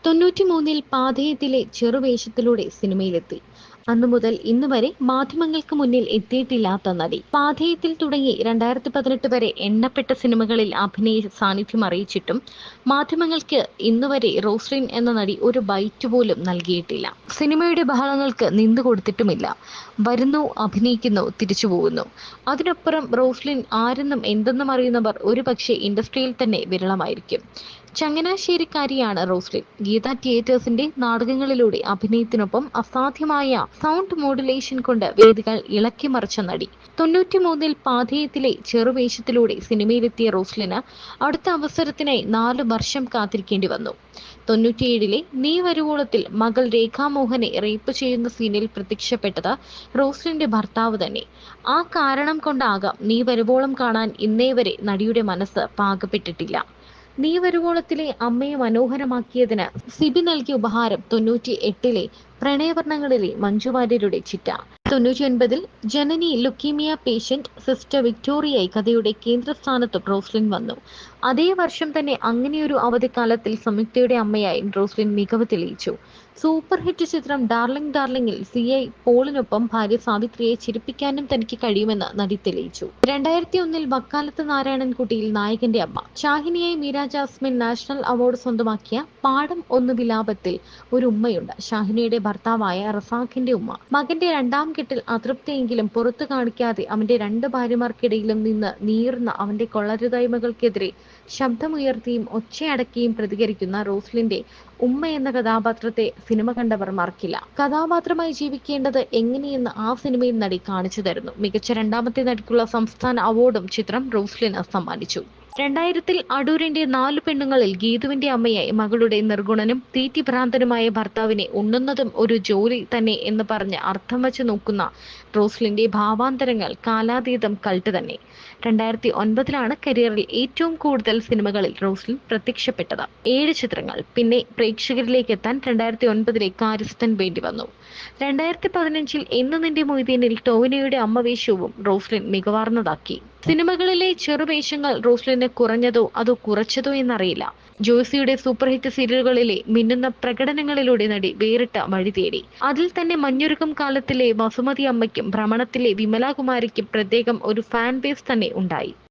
93-ൽ പാഥേയത്തിലെ ചെറുവേഷത്തിലൂടെ സിനിമയിലെത്തി. അന്നു മുതൽ ഇന്ന് വരെ മാധ്യമങ്ങൾക്ക് മുന്നിൽ എത്തിയിട്ടില്ലാത്ത നടി. പാഥേയത്തിൽ തുടങ്ങി 2018 വരെ എണ്ണപ്പെട്ട സിനിമകളിൽ അഭിനയ സാന്നിധ്യം അറിയിച്ചിട്ടും മാധ്യമങ്ങൾക്ക് ഇന്നുവരെ റോസ്ലിൻ എന്ന നടി ഒരു ബൈറ്റ് പോലും നൽകിയിട്ടില്ല. സിനിമയുടെ ബഹളങ്ങൾക്ക് നിന്നുകൊടുത്തിട്ടുമില്ല. വരുന്നു, അഭിനയിക്കുന്നു, തിരിച്ചുപോകുന്നു. അതിനപ്പുറം റോസ്ലിൻ ആരെന്നും എന്തെന്നും അറിയുന്നവർ ഒരുപക്ഷെ ഇൻഡസ്ട്രിയിൽ തന്നെ വിരളമായിരിക്കും. ചങ്ങനാശ്ശേരിക്കാരിയാണ് റോസ്ലിൻ. ഗീത തിയേറ്റേഴ്സിന്റെ നാടകങ്ങളിലൂടെ അഭിനയത്തിനൊപ്പം അസാധ്യമായ സൗണ്ട് മോഡുലേഷൻ കൊണ്ട് വേദികൾ ഇളക്കിമറിച്ച നടി. 93-ൽ പാഥേയത്തിലെ ചെറുവേഷത്തിലൂടെ സിനിമയിലെത്തിയ റോസ്ലിന് അടുത്ത അവസരത്തിനായി 4 വർഷം കാത്തിരിക്കേണ്ടി വന്നു. 97-ലെ നീ വരുവോളത്തിൽ മകൾ രേഖാമോഹനെ റേപ്പ് ചെയ്യുന്ന സീനിൽ പ്രത്യക്ഷപ്പെട്ടത് റോസ്ലിന്റെ ഭർത്താവ് തന്നെ. ആ കാരണം കൊണ്ടാകാം നീ വരുവോളം കാണാൻ ഇന്നേവരെ നടിയുടെ മനസ്സ് പാകപ്പെട്ടിട്ടില്ല. നീ വരുവോളത്തിലെ അമ്മയെ മനോഹരമാക്കിയതിന് സിബി നൽകിയ ഉപഹാരം 98-ലെ പ്രണയവർണ്ണങ്ങളിലെ മഞ്ജു വാര്യരുടെ ചിറ്റ. 99-ൽ ജനനി ലുക്കീമിയ പേഷ്യന്റ് സിസ്റ്റർ വിക്ടോറിയയായി കഥയുടെ കേന്ദ്രസ്ഥാനത്ത് റോസ്ലിൻ വന്നു. അതേ വർഷം തന്നെ അങ്ങനെയൊരു അവധിക്കാലത്തിൽ സംയുക്തയുടെ അമ്മയായി റോസ്ലിൻ മികവ് തെളിയിച്ചു. സൂപ്പർ ഹിറ്റ് ചിത്രം ഡാർലിംഗ് ഡാർലിംഗിൽ CI പോളിനൊപ്പം ഭാര്യ സാവിത്രിയെ ചിരിപ്പിക്കാനും തനിക്ക് കഴിയുമെന്ന് നടി തെളിയിച്ചു. 2001-ൽ വക്കാലത്ത് നാരായണൻകുട്ടിയിൽ നായകന്റെ അമ്മ. ഷാഹിനിയായി മീര ജാസ്മിൻ നാഷണൽ അവാർഡ് സ്വന്തമാക്കിയ പാഠം 1 വിലാപത്തിൽ ഒരു ഉമ്മയുണ്ട്. ഷാഹിനിയുടെ ഭർത്താവായ റസാഖിന്റെ ഉമ്മ. മകന്റെ 2ാം കെട്ടിൽ അതൃപ്തിയെങ്കിലും പുറത്തു കാണിക്കാതെ അവന്റെ 2 ഭാര്യമാർക്കിടയിലും നിന്ന് നീറുന്ന അവന്റെ കൊള്ളരുതായ്മകൾക്കെതിരെ ശബ്ദമുയർത്തിയും ഒച്ചയടക്കിയും പ്രതികരിക്കുന്ന റോസ്ലിന്റെ ഉമ്മ എന്ന കഥാപാത്രത്തെ സിനിമ കണ്ടവർ മറക്കില്ല. കഥാപാത്രമായി ജീവിക്കേണ്ടത് എങ്ങനെയെന്ന് ആ സിനിമയിൽ നടി കാണിച്ചു തരുന്നു. മികച്ച 2ാമത്തെ നടിക്കുള്ള സംസ്ഥാന അവാർഡും ചിത്രം റോസ്ലിന് സമ്മാനിച്ചു. 2000-ൽ അടൂരിന്റെ 4 പെണ്ണുങ്ങളിൽ ഗീതുവിന്റെ അമ്മയായി മകളുടെ നിർഗുണനും തീറ്റിഭ്രാന്തനുമായ ഭർത്താവിനെ ഉണ്ണുന്നതും ഒരു ജോലി തന്നെ എന്ന് പറഞ്ഞ് അർത്ഥം വച്ച് നോക്കുന്ന റോസ്ലിന്റെ ഭാവാന്തരങ്ങൾ കാലാതീതം കൾട്ട് തന്നെ. 2009-ലാണ് കരിയറിൽ ഏറ്റവും കൂടുതൽ സിനിമകളിൽ റോസ്ലിൻ പ്രത്യക്ഷപ്പെട്ടത്. 7 ചിത്രങ്ങൾ. പിന്നെ പ്രേക്ഷകരിലേക്ക് എത്താൻ 2009-ലെ കാര്യസ്ഥൻ വേണ്ടി വന്നു. 2015-ൽ എന്ന് നിന്റെ മൊയ്തീനിൽ ടോവിനോയുടെ അമ്മവേഷവും റോസ്ലിൻ മികവാർന്നതാക്കി. സിനിമകളിലെ ചെറുവേഷങ്ങൾ റോസ്ലിന് കുറഞ്ഞതോ അതോ കുറച്ചതോ എന്നറിയില്ല. ജോസിയുടെ സൂപ്പർ ഹിറ്റ് സീരിയലുകളിലെ മിന്നുന്ന പ്രകടനങ്ങളിലൂടെ നടി വേറിട്ട വഴി തേടി. അതിൽ തന്നെ മഞ്ഞുരുക്കം കാലത്തിലെ വസുമതി അമ്മയ്ക്കും ഭ്രമണത്തിലെ വിമലാകുമാരിക്കും പ്രത്യേകം ഒരു ഫാൻ ബേസ് തന്നെ ഉണ്ടായി.